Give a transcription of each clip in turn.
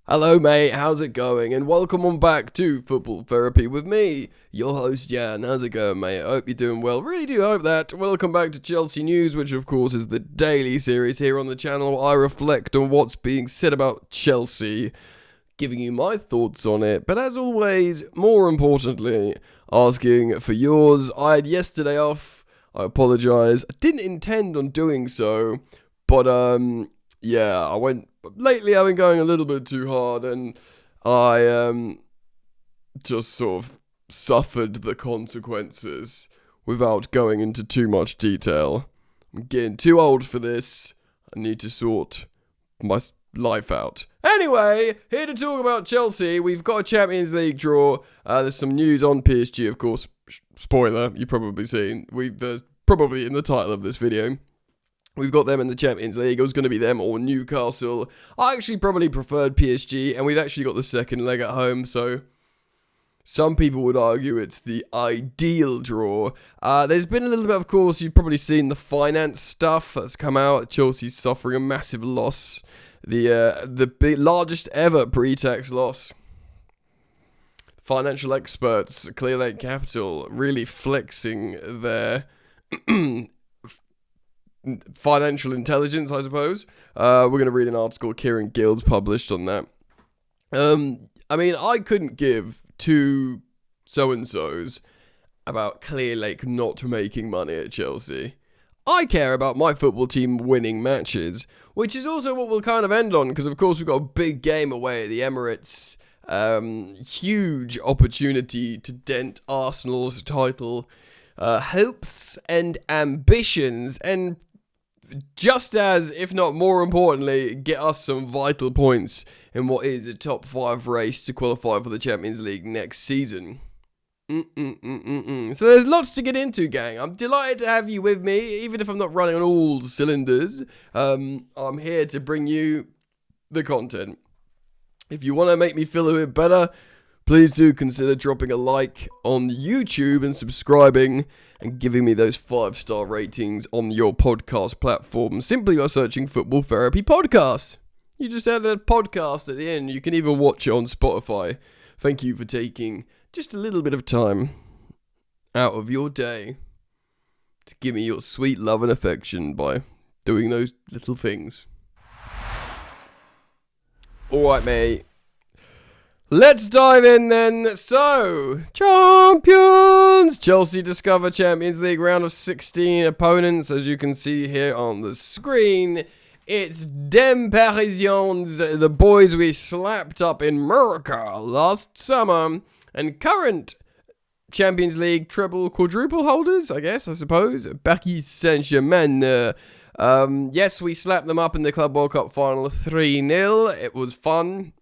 Hello mate, how's it going? And welcome on back to Football Therapy with me, your host Jan. How's it going mate? I hope you're doing well. Really do hope that. Welcome back to Chelsea News, which of course is the daily series here on the channel. I reflect on what's being said about Chelsea, giving you my thoughts on it. But as always, more importantly, asking for yours. I had yesterday off. I apologise. I didn't intend on doing so, but yeah, lately I've been going a little bit too hard, and I just sort of suffered the consequences without going into too much detail. I'm getting too old for this. I need to sort my life out. Anyway, here to talk about Chelsea. We've got a Champions League draw. There's some news on PSG, of course. Spoiler, you've probably seen. We've probably in the title of this video. We've got them in the Champions League. It was going to be them or Newcastle. I actually probably preferred PSG, and we've actually got the second leg at home, so some people would argue it's the ideal draw. There's been a little bit, of course, you've probably seen the finance stuff that's come out. Chelsea's suffering a massive loss. The largest ever pre-tax loss. Financial experts, Clear Lake Capital, really flexing their financial intelligence, I suppose. We're going to read an article Kieran Gildes published on that. I mean, I couldn't give two so-and-sos about Clear Lake not making money at Chelsea. I care about my football team winning matches, which is also what we'll kind of end on, because of course we've got a big game away at the Emirates. Huge opportunity to dent Arsenal's title hopes and ambitions, and just as, if not more importantly, get us some vital points in what is a top 5 race to qualify for the Champions League next season. So there's lots to get into, gang. I'm delighted to have you with me, even if I'm not running on all cylinders. I'm here to bring you the content. If you want to make me feel a bit better, please do consider dropping a like on YouTube and subscribing and giving me those 5-star ratings on your podcast platform simply by searching Football Therapy Podcast. You just add a podcast at the end. You can even watch it on Spotify. Thank you for taking just a little bit of time out of your day to give me your sweet love and affection by doing those little things. Alright, mate. Let's dive in then. So, champions! Chelsea discover Champions League round of 16 opponents. As you can see here on the screen, it's Dem Parisiens, the boys we slapped up in America last summer, and current Champions League quadruple holders, I suppose, Paris Saint-Germain. Yes, we slapped them up in the Club World Cup final 3-0. It was fun.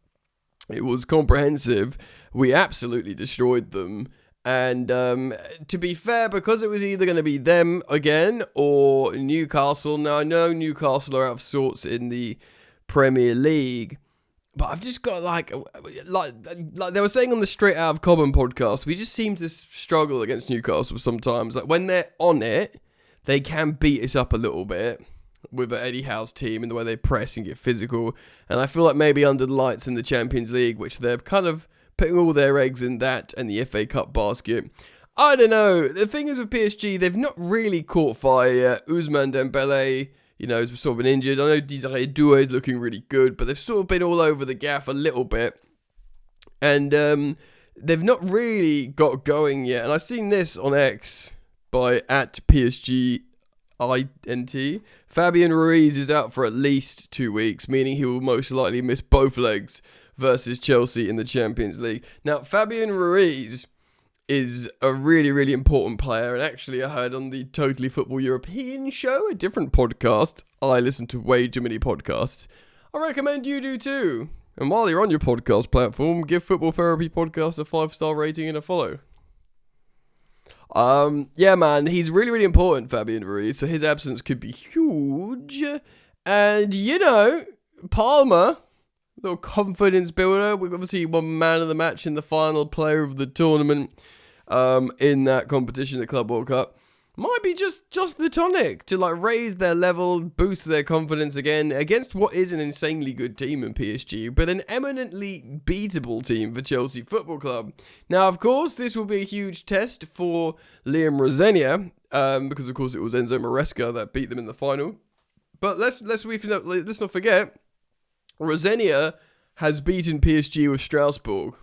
It was comprehensive. We absolutely destroyed them. And to be fair, because it was either going to be them again or Newcastle. Now, I know Newcastle are out of sorts in the Premier League, but I've just got like they were saying on the Straight Out of Cobham podcast, we just seem to struggle against Newcastle sometimes. Like when they're on it, they can beat us up a little bit with Eddie Howe's team and the way they press and get physical. And I feel like maybe under the lights in the Champions League, which they're kind of putting all their eggs in that and the FA Cup basket. I don't know. The thing is with PSG, they've not really caught fire yet. Ousmane Dembele, has sort of been injured. I know Desiree Doué is looking really good, but they've sort of been all over the gaff a little bit. And they've not really got going yet. And I've seen this on X by @PSG INT. Fabian Ruiz is out for at least 2 weeks, meaning he will most likely miss both legs versus Chelsea in the Champions League. Now, Fabian Ruiz is a really, really important player, and actually I heard on the Totally Football European show, a different podcast. I listen to way too many podcasts. I recommend you do too. And while you're on your podcast platform, give Football Therapy Podcast a 5-star rating and a follow. Yeah, man, he's really, really important, Fabian Ruiz, so his absence could be huge. And, Palmer, little confidence builder. We obviously won man of the match in the final, player of the tournament in that competition, the Club World Cup. might be just the tonic to like raise their level, boost their confidence again against what is an insanely good team in PSG, but an eminently beatable team for Chelsea Football Club. Now, of course, this will be a huge test for Liam Rosenior, because of course it was Enzo Maresca that beat them in the final. But let's not forget, Rosenior has beaten PSG with Strasbourg.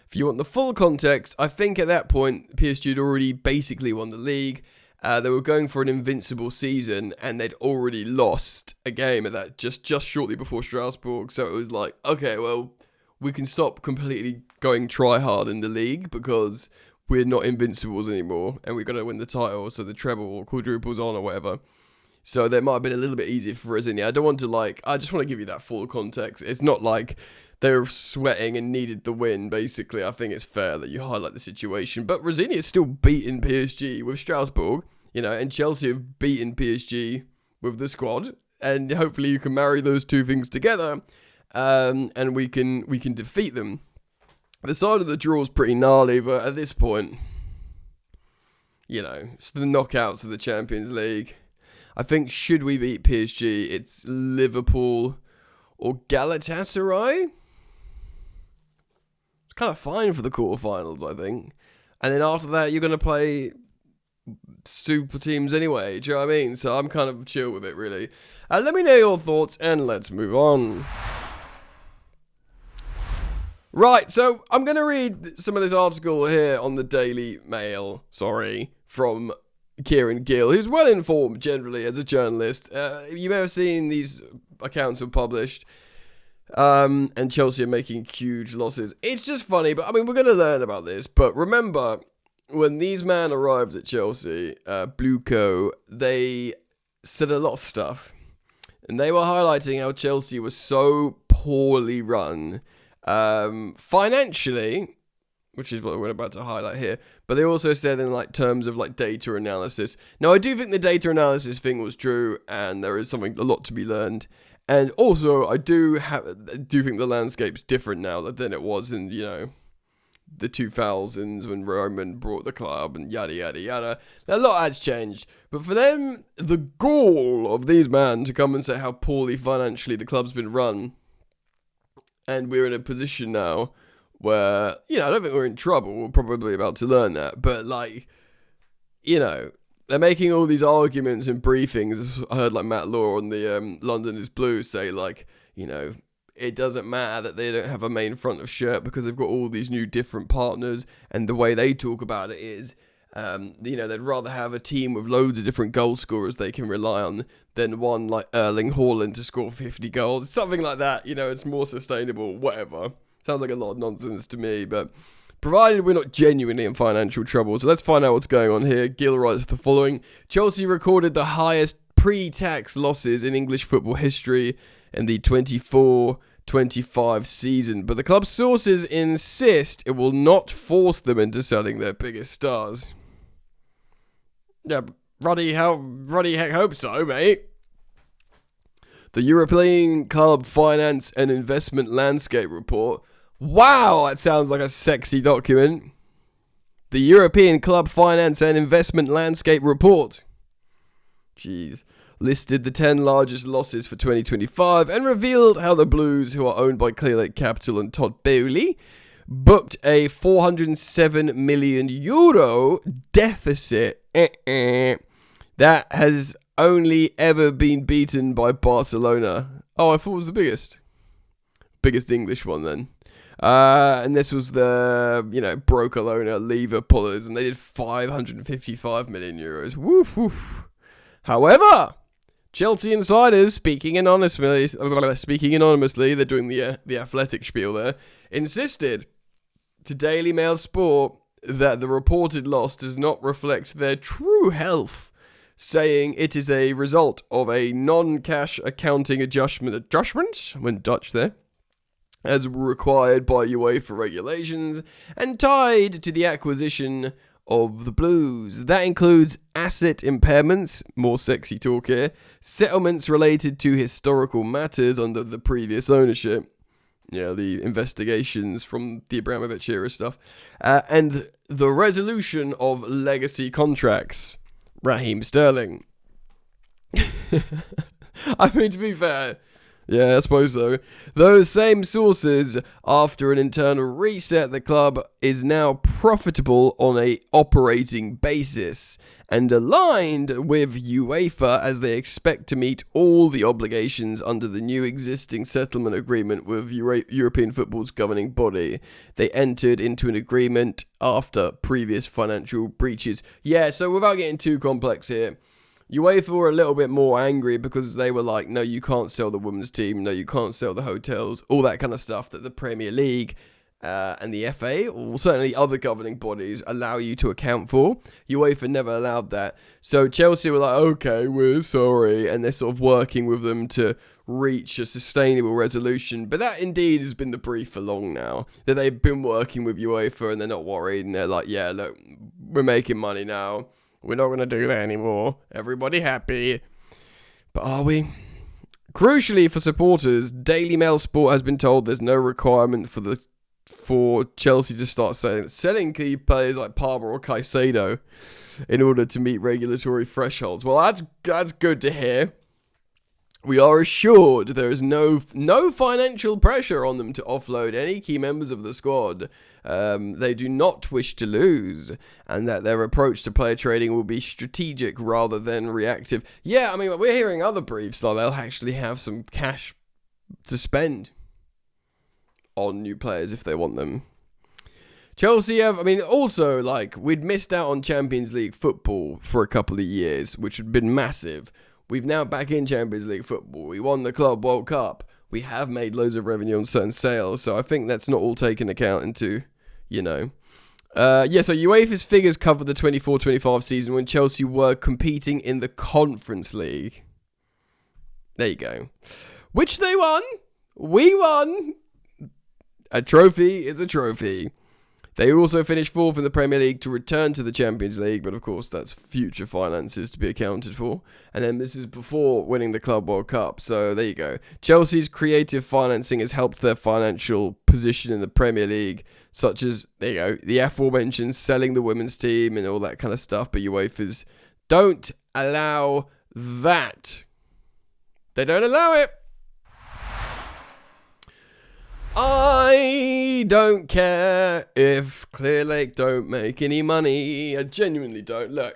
If you want the full context, I think at that point, PSG had already basically won the league. They were going for an invincible season, and they'd already lost a game at that just shortly before Strasbourg. So it was like, okay, well, we can stop completely going try hard in the league because we're not invincibles anymore, and we've got to win the title, so the treble or quadruple's on or whatever. So that might have been a little bit easier for Rosenior. I just want to give you that full context. It's not like they were sweating and needed the win, basically. I think it's fair that you highlight the situation. But Rosenior is still beating PSG with Strasbourg, and Chelsea have beaten PSG with the squad. And hopefully you can marry those two things together, and we can defeat them. The side of the draw is pretty gnarly, but at this point, it's the knockouts of the Champions League. I think should we beat PSG, it's Liverpool or Galatasaray. It's kind of fine for the quarterfinals, I think. And then after that, you're going to play super teams anyway. Do you know what I mean? So I'm kind of chill with it, really. Let me know your thoughts, and let's move on. Right, so I'm going to read some of this article here on the Daily Mail, from Kieran Gill, who's well informed generally as a journalist. You may have seen these accounts were published, and Chelsea are making huge losses. It's just funny, but I mean, we're going to learn about this. But remember, when these men arrived at Chelsea, Blueco, they said a lot of stuff, and they were highlighting how Chelsea was so poorly run financially, which is what we're about to highlight here. But they also said in terms of data analysis. Now, I do think the data analysis thing was true, and there is a lot to be learned. And also, I do think the landscape's different now than it was in the 2000s when Roman brought the club and yada yada yada. Now, a lot has changed, but for them, the gall of these men to come and say how poorly financially the club's been run, and we're in a position now where, I don't think we're in trouble. We're probably about to learn that. But, they're making all these arguments and briefings. I heard, Matt Law on the London is Blue say, it doesn't matter that they don't have a main front of shirt because they've got all these new different partners. And the way they talk about it is, they'd rather have a team with loads of different goal scorers they can rely on than one like Erling Haaland to score 50 goals. Something like that. It's more sustainable, whatever. Sounds like a lot of nonsense to me, but provided we're not genuinely in financial trouble. So let's find out what's going on here. Gill writes the following. Chelsea recorded the highest pre-tax losses in English football history in the 24-25 season, but the club's sources insist it will not force them into selling their biggest stars. Yeah, Ruddy heck hope so, mate. The European Club Finance and Investment Landscape Report. Wow, that sounds like a sexy document. The European Club Finance and Investment Landscape Report. Jeez. Listed the 10 largest losses for 2025 and revealed how the Blues, who are owned by Clearlake Capital and Todd Bowley, booked a €407 million deficit that has only ever been beaten by Barcelona. Oh, I thought it was the biggest English one then. And this was the, broker owner, Lever Pullers, and they did €555 million. Woof, woof. However, Chelsea insiders, speaking anonymously, they're doing the athletic spiel there, insisted to Daily Mail Sport that the reported loss does not reflect their true health, saying it is a result of a non-cash accounting adjustment, went Dutch there, as required by UEFA regulations, and tied to the acquisition of the Blues. That includes asset impairments, more sexy talk here, settlements related to historical matters under the previous ownership, the investigations from the Abramovich era stuff, and the resolution of legacy contracts. Raheem Sterling. I mean, to be fair, yeah, I suppose so. Those same sources, after an internal reset, the club is now profitable on a operating basis and aligned with UEFA as they expect to meet all the obligations under the new existing settlement agreement with European football's governing body. They entered into an agreement after previous financial breaches. Yeah, so without getting too complex here, UEFA were a little bit more angry because they were like, no, you can't sell the women's team, no, you can't sell the hotels, all that kind of stuff that the Premier League and the FA, or certainly other governing bodies, allow you to account for. UEFA never allowed that. So Chelsea were like, okay, we're sorry, and they're sort of working with them to reach a sustainable resolution. But that indeed has been the brief for long now, that they've been working with UEFA and they're not worried, and they're like, yeah, look, we're making money now. We're not going to do that anymore. Everybody happy. But are we? Crucially for supporters, Daily Mail Sport has been told there's no requirement for Chelsea to start selling key players like Palmer or Caicedo in order to meet regulatory thresholds. Well, that's good to hear. We are assured there is no financial pressure on them to offload any key members of the squad. They do not wish to lose, and that their approach to player trading will be strategic rather than reactive. Yeah, I mean, we're hearing other briefs like they'll actually have some cash to spend on new players if they want them. Chelsea have, I mean, also, like, we'd missed out on Champions League football for a couple of years, which had been massive. We've now back in Champions League football. We won the Club World Cup. We have made loads of revenue on certain sales, so I think that's not all taken account into, so UEFA's figures cover the 24-25 season when Chelsea were competing in the Conference League. There you go. Which they won. We won. A trophy is a trophy. They also finished fourth in the Premier League to return to the Champions League, but of course that's future finances to be accounted for. And then this is before winning the Club World Cup, so there you go. Chelsea's creative financing has helped their financial position in the Premier League, such as, there you go, the aforementioned selling the women's team and all that kind of stuff, but UEFA's don't allow that. They don't allow it. I don't care if Clearlake don't make any money. I genuinely don't. Look,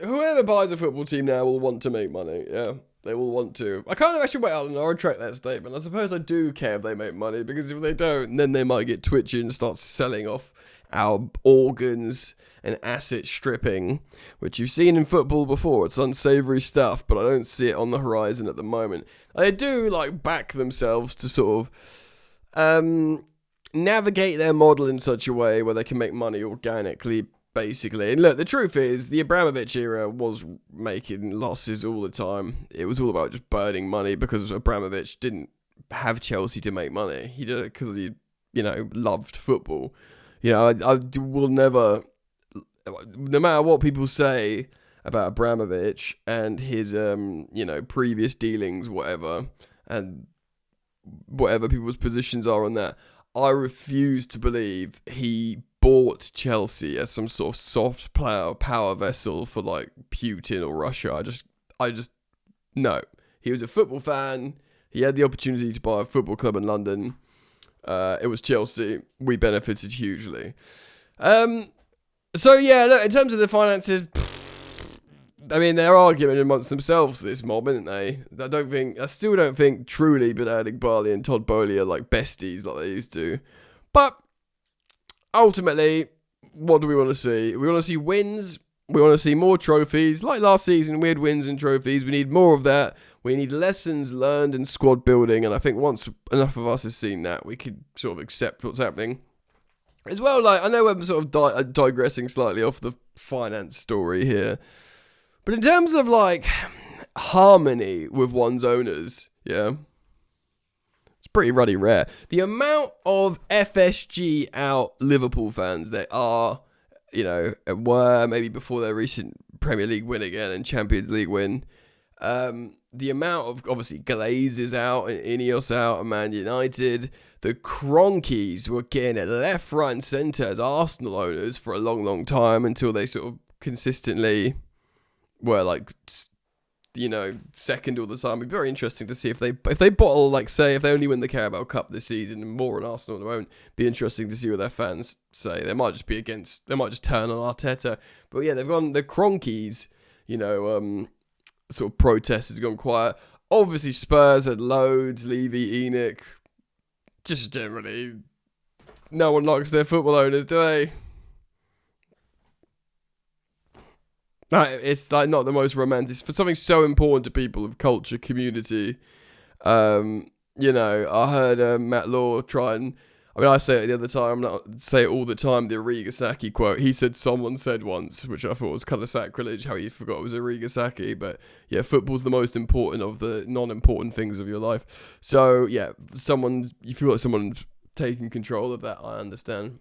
whoever buys a football team now will want to make money. Yeah, they will want to. I can't actually wait out and I retract that statement. I suppose I do care if they make money, because if they don't, then they might get twitchy and start selling off our organs and asset stripping, which you've seen in football before. It's unsavory stuff, but I don't see it on the horizon at the moment. They do back themselves to sort of navigate their model in such a way where they can make money organically, basically. And look, the truth is, the Abramovich era was making losses all the time. It was all about just burning money, because Abramovich didn't have Chelsea to make money. He did it because he, loved football. I will never, no matter what people say about Abramovich and his, previous dealings, whatever, and whatever people's positions are on that, I refuse to believe he bought Chelsea as some sort of soft power vessel for Putin or Russia. I just no. He was a football fan. He had the opportunity to buy a football club in London. It was Chelsea. We benefited hugely. So yeah, look, in terms of the finances, I mean, they're arguing amongst themselves, this mob, aren't they? I still don't think truly Bilal Iqbali and Todd Bowley are besties like they used to. But ultimately, what do we want to see? We want to see wins. We want to see more trophies. Like last season, we had wins and trophies. We need more of that. We need lessons learned in squad building. And I think once enough of us has seen that, we could sort of accept what's happening. As well, I know I'm sort of digressing slightly off the finance story here. But in terms of harmony with one's owners, yeah, it's pretty ruddy rare. The amount of FSG out Liverpool fans there are, were maybe before their recent Premier League win again and Champions League win. The amount of, obviously, Glazers out and Ineos out and Man United. the Cronkies were getting it left, right, and centre as Arsenal owners for a long, long time until they sort of consistently were like, you know, second all the time. It'd be very interesting to see if they bottle, like, say, if they only win the Carabao Cup this season and more on Arsenal, it won't be interesting to see what their fans say. They might just turn on Arteta. But yeah, they've gone, the Cronkies, you know, sort of protest has gone quiet. Obviously, Spurs had loads, Levy, Enoch. Just generally, no one likes their football owners, do they? No, it's like not the most romantic for something so important to people of culture, community. You know, I heard Matt Law try and, I mean, I say it the other time, say it all the time, the Arrigo Sacchi quote. He said someone said once, which I thought was kind of sacrilege, how he forgot it was Arrigo Sacchi. But yeah, football's the most important of the non-important things of your life. So yeah, you feel like someone's taking control of that, I understand.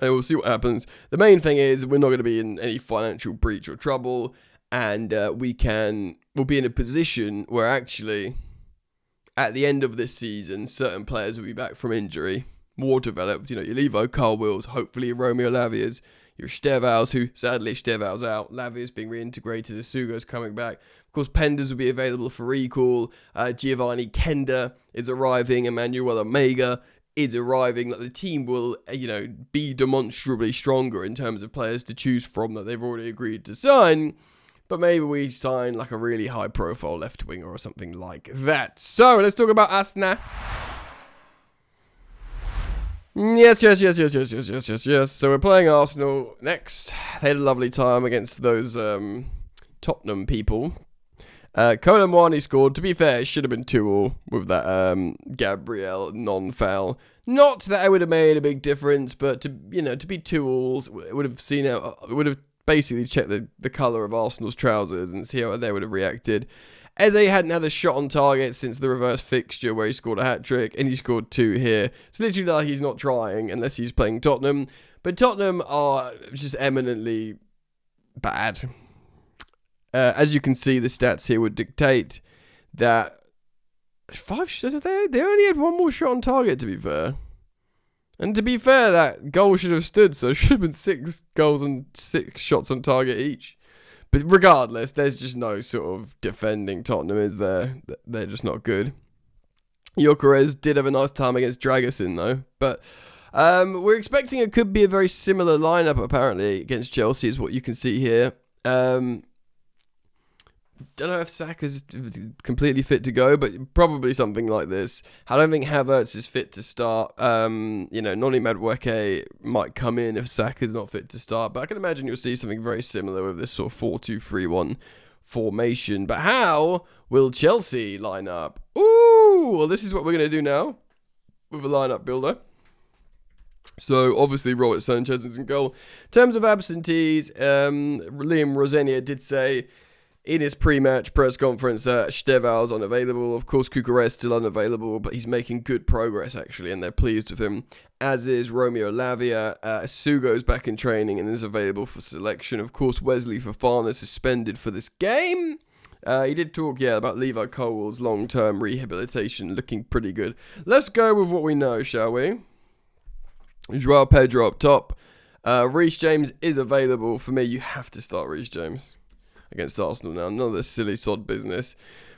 And we'll see what happens. The main thing is we're not going to be in any financial breach or trouble, and we'll be in a position where actually, at the end of this season, certain players will be back from injury, more developed. You know, your Levo, Carl Wills, hopefully your Romeo Lavia's, your Stevaus, who sadly Stevaus out, Lavia's being reintegrated, Asugo's coming back. Of course, Penders will be available for recall. Giovanni Kenda is arriving. Emmanuel Omega is arriving. Like, the team will, you know, be demonstrably stronger in terms of players to choose from that they've already agreed to sign. But maybe we sign like a really high-profile left winger or something like that. So let's talk about Arsenal. Yes. So we're playing Arsenal next. They had a lovely time against those Tottenham people. Colin Wani scored. To be fair, it should have been 2-2 with that Gabriel non-foul. Not that it would have made a big difference, but to be 2-2, it would have seen it. It would have basically checked the colour of Arsenal's trousers and see how they would have reacted. Eze hadn't had a shot on target since the reverse fixture where he scored a hat-trick, and he scored 2 here. It's literally like he's not trying unless he's playing Tottenham. But Tottenham are just eminently bad. As you can see, the stats here would dictate that they only had 1 more shot on target, to be fair. And to be fair, that goal should have stood, so it should have been 6 goals and 6 shots on target each. But regardless, there's just no sort of defending Tottenham, is there? They're just not good. Gyökeres did have a nice time against Dragusin, though. But we're expecting it could be a very similar lineup, apparently, against Chelsea, is what you can see here. Don't know if Saka's completely fit to go, but probably something like this. I don't think Havertz is fit to start. Noni Madueke might come in if Saka's not fit to start, but I can imagine you'll see something very similar with this sort of 4-2-3-1 formation. But how will Chelsea line up? Ooh, well, this is what we're going to do now with a lineup builder. So, obviously, Robert Sanchez is in goal. In terms of absentees, Liam Rosenior did say in his pre-match press conference that Stevao's unavailable. Of course, Gyökeres still unavailable, but he's making good progress, actually, and they're pleased with him, as is Romeo Lavia. Sugo's back in training and is available for selection. Of course, Wesley Fofana suspended for this game. He did talk, about Levi Colwell's long-term rehabilitation looking pretty good. Let's go with what we know, shall we? Joao Pedro up top. Reece James is available. For me, you have to start Reece James against Arsenal now. None of this silly sod business.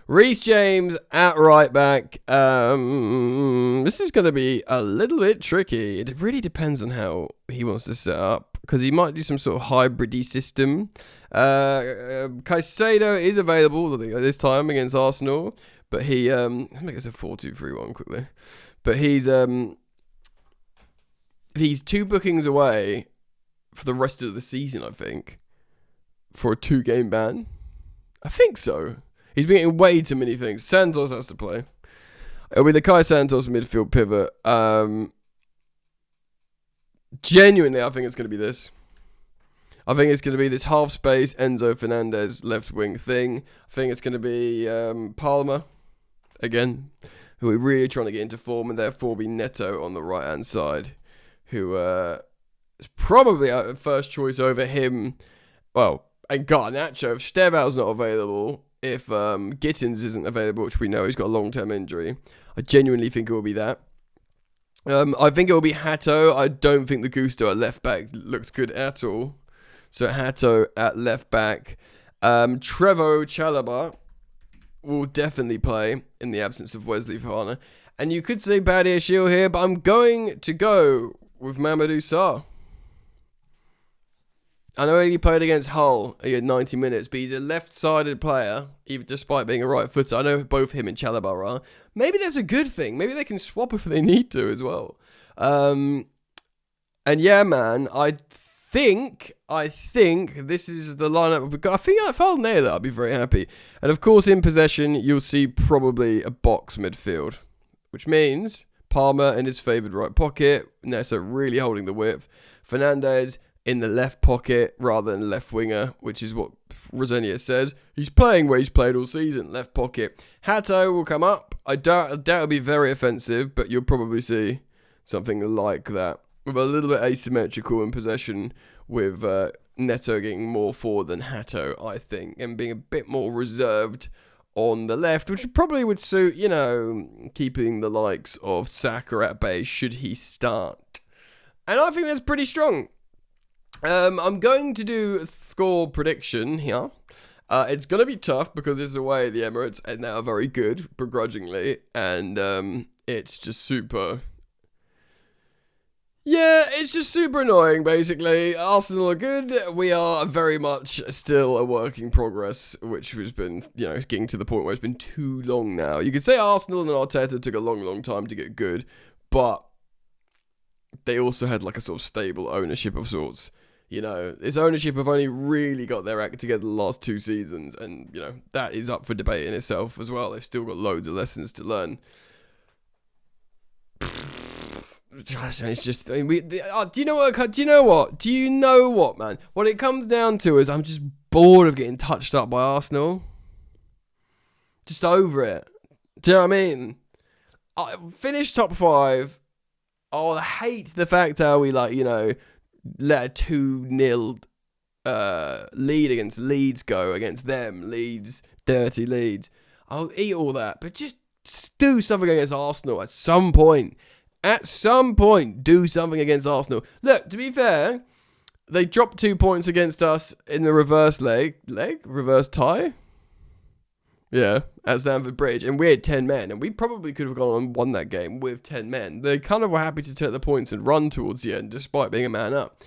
Reece James at right back. This is going to be a little bit tricky. It really depends on how he wants to set up, because he might do some sort of hybrid-y system. Caicedo is available this time against Arsenal, but he let's make this a 4-2-3-1 quickly. But he's 2 bookings away for the rest of the season, I think, for a 2-game ban. I think so. He's been getting way too many things. Santos has to play. It'll be the Kai Santos midfield pivot. Genuinely, I think it's going to be this. I think it's going to be this half space Enzo Fernandez left wing thing. I think it's going to be Palmer again, who are really trying to get into form, and therefore be Neto on the right hand side, who is probably our first choice over him. Well, and Garnacho, if Stevao's not available, if Gittins isn't available, which we know he's got a long-term injury, I genuinely think it will be that. I think it will be Hato. I don't think the Gusto at left back looks good at all. So Hato at left back. Trevo Chalobah will definitely play in the absence of Wesley Fofana. And you could say Badia Shield here, but I'm going to go with Mamadou Sarr. I know he played against Hull. He had 90 minutes, but he's a left-sided player, even despite being a right footer. I know both him and Chalobah are. Maybe that's a good thing. Maybe they can swap if they need to as well. And yeah, man, I think this is the lineup. I think if I'll nail it, I'll be very happy. And of course, in possession, you'll see probably a box midfield, which means Palmer in his favoured right pocket. Neto really holding the width. Fernandes in the left pocket rather than left winger, which is what Rosenior says. He's playing where he's played all season, left pocket. Hato will come up. I doubt it'll be very offensive, but you'll probably see something like that. With a little bit asymmetrical in possession, with Neto getting more forward than Hato, I think, and being a bit more reserved on the left, which probably would suit, keeping the likes of Saka at bay should he start. And I think that's pretty strong. I'm going to do a score prediction here. It's going to be tough because it's away at the Emirates and they are very good, begrudgingly. And it's just super... Yeah, it's just super annoying, basically. Arsenal are good. We are very much still a work in progress, which has been, getting to the point where it's been too long now. You could say Arsenal and Arteta took a long, long time to get good, but they also had like a sort of stable ownership of sorts. This ownership have only really got their act together the last 2 seasons, and, that is up for debate in itself as well. They've still got loads of lessons to learn. It's just, do you know what, man? What it comes down to is I'm just bored of getting touched up by Arsenal. Just over it. Do you know what I mean? I finished top 5. I hate the fact how we, let a 2-0 lead against Leeds go against them. Leeds, dirty Leeds. I'll eat all that, but just do something against Arsenal at some point. At some point, do something against Arsenal. Look, to be fair, they dropped 2 points against us in the reverse reverse tie. Yeah, at Stamford Bridge, and we had 10 men, and we probably could have gone and won that game with 10 men. They kind of were happy to take the points and run towards the end, despite being a man up.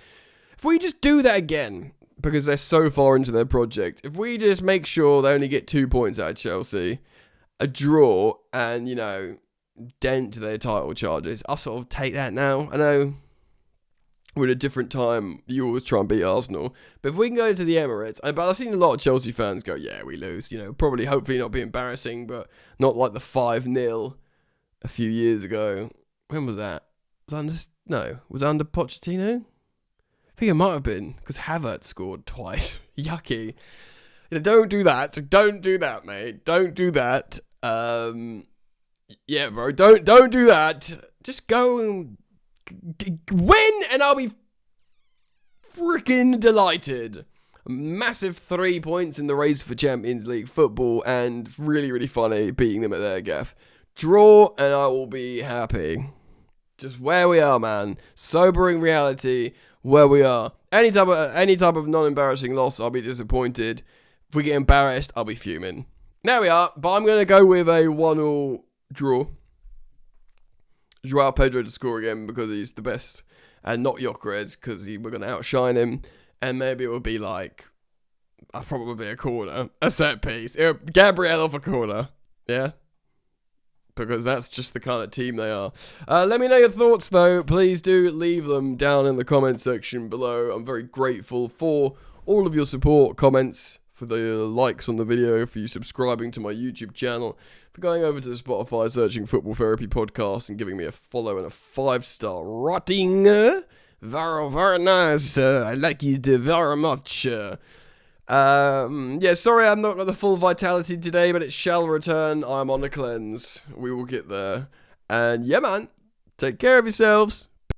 If we just do that again, because they're so far into their project, if we just make sure they only get 2 points out of Chelsea, a draw, and, dent their title charges, I'll sort of take that now. I know we're at a different time, you always try and beat Arsenal, but if we can go to the Emirates, but I've seen a lot of Chelsea fans go, yeah, we lose, probably hopefully not be embarrassing, but not like the 5-0 a few years ago. When was that? Was under Pochettino? I think it might have been, because Havertz scored twice. Yucky. Don't do that, mate, don't do that. Yeah, bro, don't do that. Just go and win, and I'll be freaking delighted. Massive 3 points in the race for Champions League football, and really, really funny beating them at their gaff. Draw, and I will be happy. Just where we are, man. Sobering reality, where we are. Any type of non-embarrassing loss, I'll be disappointed. If we get embarrassed, I'll be fuming. There we are, but I'm going to go with a 1-1 draw. Joao Pedro to score again because he's the best, and not Gyökeres because we're going to outshine him. And maybe it will be probably a corner, a set piece. Gabriel off a corner, yeah, because that's just the kind of team they are. Let me know your thoughts though. Please do leave them down in the comment section below. I'm very grateful for all of your support, comments, for the likes on the video, for you subscribing to my YouTube channel, for going over to Spotify, searching Football Therapy Podcast and giving me a follow and a 5-star rating. Very, very nice. I like you very much. Yeah, sorry I'm not got the full vitality today, but it shall return. I'm on a cleanse. We will get there. And yeah, man, take care of yourselves.